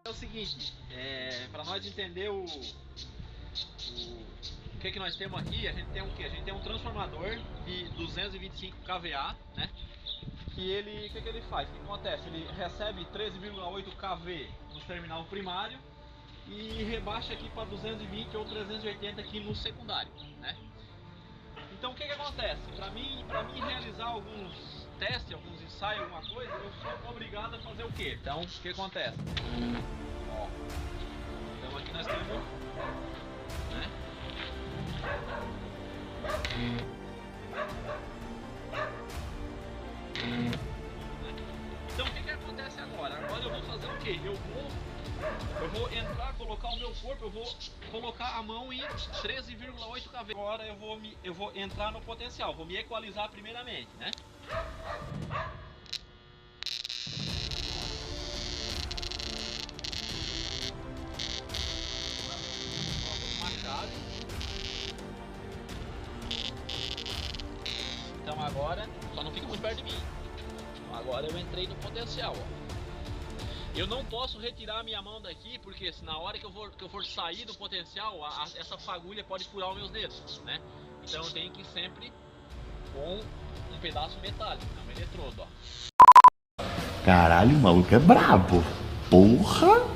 É o seguinte, para nós entender o que nós temos aqui, a gente tem o que? A gente tem um transformador de 225 kVA, né? Que ele, o que ele faz? O que acontece? Ele recebe 13,8 kV no terminal primário e rebaixa aqui para 220 ou 380 aqui no secundário, né? Então o que acontece? Para mim realizar alguns testes, alguns ensaios, alguma coisa, eu sou obrigado a fazer o quê? Então o que acontece? Ó, então aqui nós temos, né? Então o que acontece agora? Agora eu vou fazer o quê? Eu vou entrar, colocar o meu corpo, eu vou colocar a mão em 13,8 kV. Agora eu vou entrar no potencial, vou me equalizar primeiramente, né? Uma chave. Então agora, só não fica muito perto de mim. Então agora eu entrei no potencial, ó. Eu não posso retirar a minha mão daqui, porque se na hora que eu for sair do potencial, essa fagulha pode furar os meus dedos, né? Então eu tenho que ir sempre com um pedaço metálico, um eletrodo, ó. Caralho, o maluco é brabo. Porra!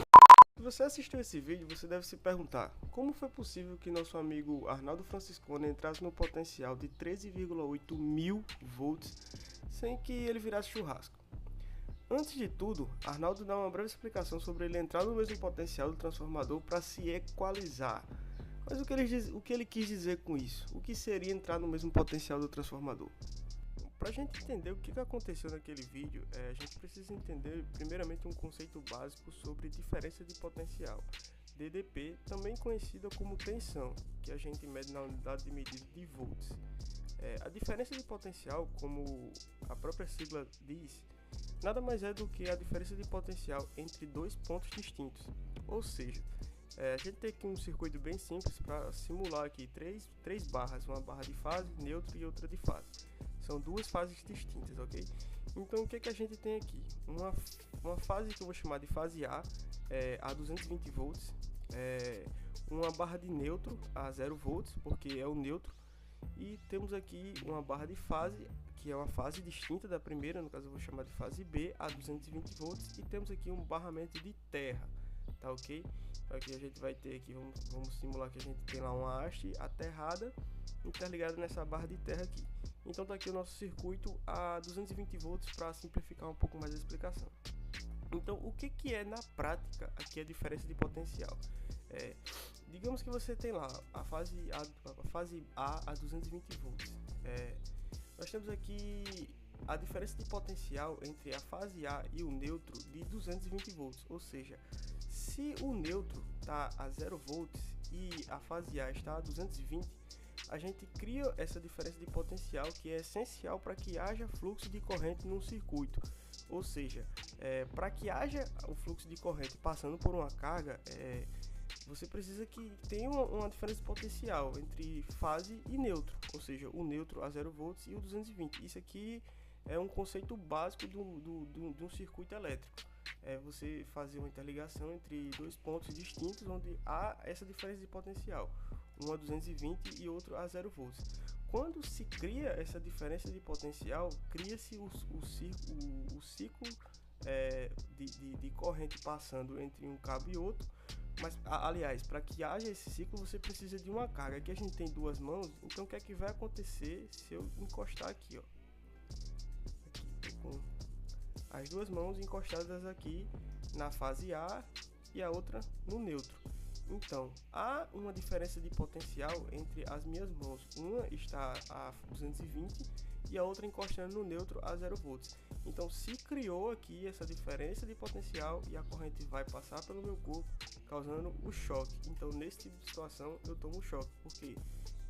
Se você assistiu esse vídeo, você deve se perguntar: como foi possível que nosso amigo Arnaldo Franciscone entrasse no potencial de 13,8 mil volts sem que ele virasse churrasco? Antes de tudo, Arnaldo dá uma breve explicação sobre ele entrar no mesmo potencial do transformador para se equalizar. Mas o que ele quis dizer com isso? O que seria entrar no mesmo potencial do transformador? Para a gente entender o que aconteceu naquele vídeo, a gente precisa entender primeiramente um conceito básico sobre diferença de potencial, DDP, também conhecida como tensão, que a gente mede na unidade de medida de volts. A diferença de potencial, como a própria sigla diz, nada mais é do que a diferença de potencial entre dois pontos distintos. Ou seja, a gente tem aqui um circuito bem simples para simular aqui três barras, uma barra de fase, neutro e outra de fase. São duas fases distintas, ok? Então o que a gente tem aqui? Uma fase que eu vou chamar de fase A, a 220 volts, uma barra de neutro a 0 volts, porque é o neutro, e temos aqui uma barra de fase, que é uma fase distinta da primeira, no caso eu vou chamar de fase B, a 220 volts, e temos aqui um barramento de terra, tá ok? Então aqui a gente vai ter aqui, vamos simular que a gente tem lá uma haste aterrada, interligada nessa barra de terra aqui. Então tá aqui o nosso circuito a 220 volts para simplificar um pouco mais a explicação. Então o que é na prática aqui a diferença de potencial? Digamos que você tem lá a fase A a 220 volts. Nós temos aqui a diferença de potencial entre a fase A e o neutro de 220 volts, ou seja, se o neutro está a 0 volts e a fase A está a 220, a gente cria essa diferença de potencial que é essencial para que haja fluxo de corrente num circuito. Ou seja, para que haja o fluxo de corrente passando por uma carga, você precisa que tenha uma diferença de potencial entre fase e neutro, ou seja, o neutro a 0 volts e o 220. Isso aqui é um conceito básico de um circuito elétrico. Você fazer uma interligação entre dois pontos distintos onde há essa diferença de potencial, um a 220 e outro a 0 volts. Quando se cria essa diferença de potencial, cria-se o ciclo de corrente passando entre um cabo e outro. Mas, aliás, para que haja esse ciclo, você precisa de uma carga. Aqui a gente tem duas mãos, então o que é que vai acontecer se eu encostar aqui, ó? Aqui, com as duas mãos encostadas aqui na fase A e a outra no neutro. Então, há uma diferença de potencial entre as minhas mãos. Uma está a 220 e a outra encostando no neutro a 0 volts. Então, se criou aqui essa diferença de potencial e a corrente vai passar pelo meu corpo, causando o choque. Então, nesse tipo de situação, eu tomo um choque, porque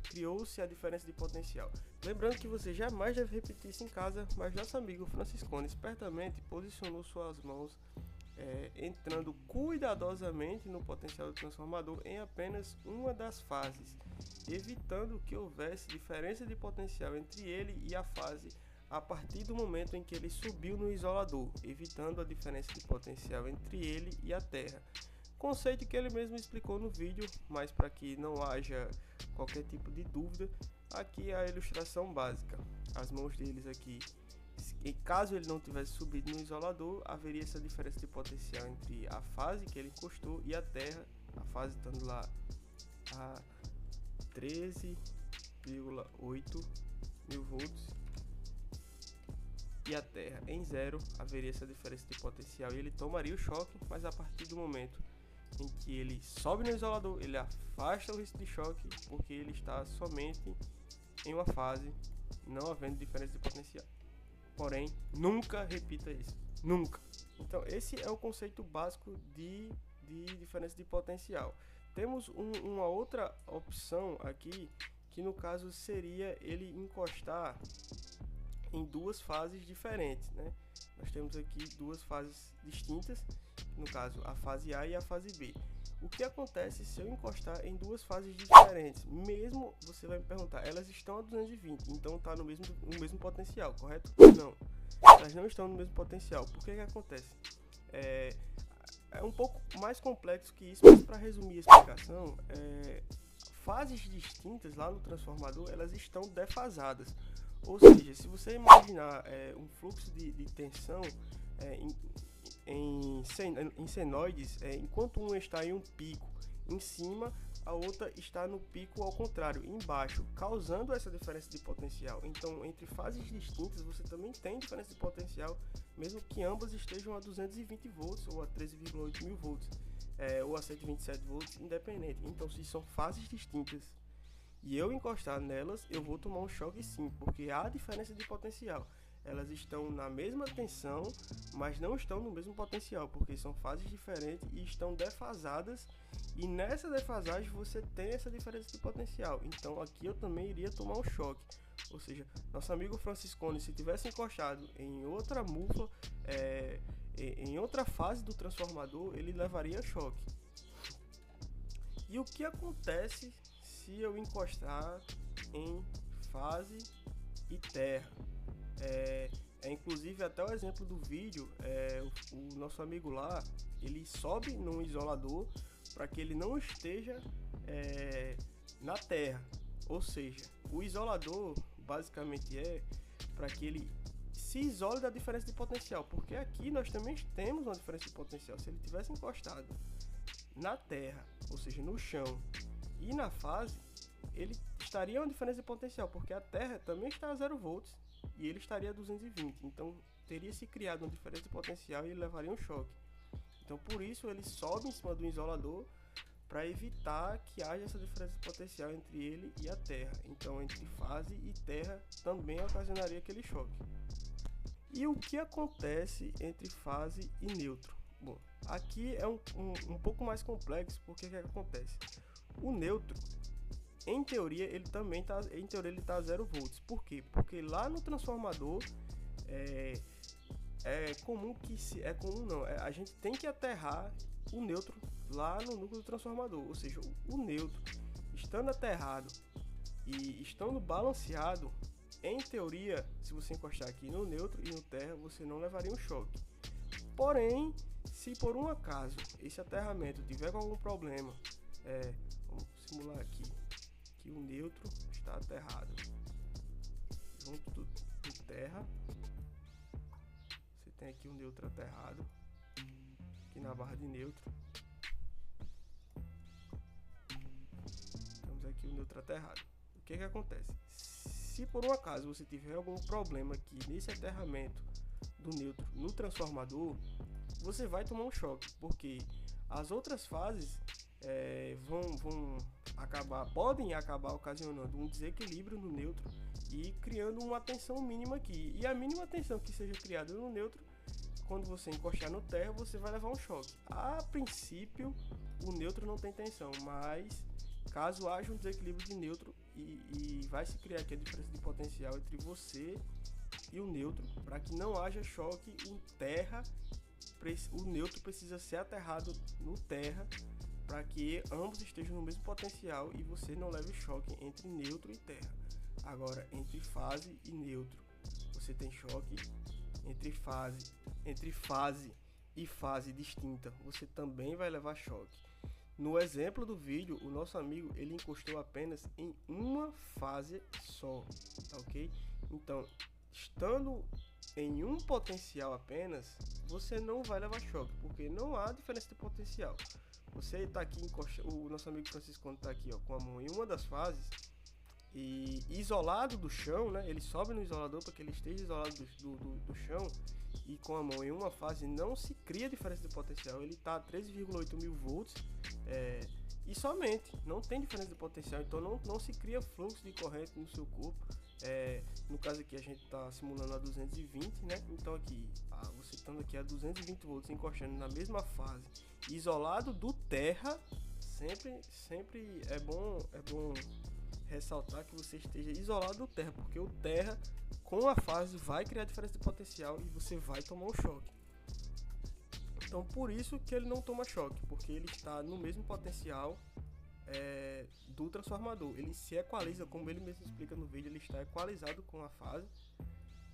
criou-se a diferença de potencial. Lembrando que você jamais deve repetir isso em casa, mas nosso amigo Franciscone espertamente posicionou suas mãos entrando cuidadosamente no potencial do transformador em apenas uma das fases, evitando que houvesse diferença de potencial entre ele e a fase a partir do momento em que ele subiu no isolador, evitando a diferença de potencial entre ele e a Terra. Conceito que ele mesmo explicou no vídeo, mas para que não haja qualquer tipo de dúvida, aqui é a ilustração básica. As mãos deles aqui, e caso ele não tivesse subido no isolador, haveria essa diferença de potencial entre a fase que ele encostou e a Terra, a fase estando lá a 13,8 mil volts e a Terra em zero, haveria essa diferença de potencial e ele tomaria o choque, mas a partir do momento em que ele sobe no isolador, ele afasta o risco de choque, porque ele está somente em uma fase, não havendo diferença de potencial. Porém, nunca repita isso, nunca. Então esse é o conceito básico de diferença de potencial. Temos uma outra opção aqui, que no caso seria ele encostar em duas fases diferentes, né? Nós temos aqui duas fases distintas, no caso a fase A e a fase B. O que acontece se eu encostar em duas fases diferentes? Mesmo, você vai me perguntar, elas estão a 220, então está no mesmo potencial, correto? Não, elas não estão no mesmo potencial. Por que acontece? É um pouco mais complexo que isso, mas para resumir a explicação, fases distintas lá no transformador, elas estão defasadas. Ou seja, se você imaginar um fluxo de tensão em senoides, enquanto um está em um pico em cima, a outra está no pico ao contrário, embaixo, causando essa diferença de potencial. Então, entre fases distintas, você também tem diferença de potencial, mesmo que ambas estejam a 220 volts ou a 13,8 mil volts, ou a 127 volts, independente. Então, se são fases distintas e eu encostar nelas, eu vou tomar um choque sim, porque há diferença de potencial. Elas estão na mesma tensão, mas não estão no mesmo potencial, porque são fases diferentes e estão defasadas, e nessa defasagem você tem essa diferença de potencial. Então aqui eu também iria tomar um choque. Ou seja, nosso amigo Franciscone, se tivesse encostado em outra mufa, em outra fase do transformador, ele levaria choque. E o que acontece se eu encostar em fase e terra? Inclusive até o exemplo do vídeo, o nosso amigo lá, ele sobe num isolador para que ele não esteja na terra. Ou seja, o isolador basicamente é para que ele se isole da diferença de potencial, porque aqui nós também temos uma diferença de potencial. Se ele tivesse encostado na terra, ou seja, no chão e na fase, ele estaria uma diferença de potencial, porque a terra também está a 0 volts e ele estaria a 220, então teria se criado uma diferença de potencial e ele levaria um choque. Então por isso ele sobe em cima do isolador para evitar que haja essa diferença de potencial entre ele e a terra. Então entre fase e terra também ocasionaria aquele choque. E o que acontece entre fase e neutro? Bom, aqui é um pouco mais complexo, porque o que acontece? O neutro, em teoria, ele também está a 0 volts. Por quê? Porque lá no transformador a gente tem que aterrar o neutro lá no núcleo do transformador. Ou seja, o neutro estando aterrado e estando balanceado, em teoria, se você encostar aqui no neutro e no terra, você não levaria um choque. Porém, se por um acaso esse aterramento tiver algum problema, vamos simular aqui que o neutro está aterrado junto do terra. Você tem aqui o neutro aterrado aqui na barra de neutro. Temos aqui o neutro aterrado. O que acontece? Se por um acaso você tiver algum problema aqui nesse aterramento do neutro no transformador, você vai tomar um choque, porque as outras fases podem acabar ocasionando um desequilíbrio no neutro e criando uma tensão mínima aqui. E a mínima tensão que seja criada no neutro, quando você encostar no terra, você vai levar um choque. A princípio, o neutro não tem tensão, mas caso haja um desequilíbrio de neutro e vai se criar aqui a diferença de potencial entre você e o neutro, para que não haja choque em terra, o neutro precisa ser aterrado no terra para que ambos estejam no mesmo potencial e você não leve choque entre neutro e terra. Agora, entre fase e neutro, você tem choque entre fase e fase distinta, você também vai levar choque. No exemplo do vídeo, o nosso amigo ele encostou apenas em uma fase só, tá ok? Então, estando em um potencial apenas, você não vai levar choque, porque não há diferença de potencial. Você está aqui o nosso amigo Franciscone está aqui, ó, com a mão em uma das fases e isolado do chão, né? Ele sobe no isolador para que ele esteja isolado do chão, e com a mão em uma fase não se cria diferença de potencial. Ele está a 13,8 mil volts e somente, não tem diferença de potencial, então não se cria fluxo de corrente no seu corpo. No caso aqui a gente está simulando a 220, né? Então aqui, você estando aqui a 220 volts encostando na mesma fase, isolado do terra, sempre é bom ressaltar que você esteja isolado do terra, porque o terra com a fase vai criar diferença de potencial e você vai tomar um choque. Então por isso que ele não toma choque, porque ele está no mesmo potencial do transformador. Ele se equaliza, como ele mesmo explica no vídeo, ele está equalizado com a fase,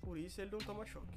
por isso ele não toma choque.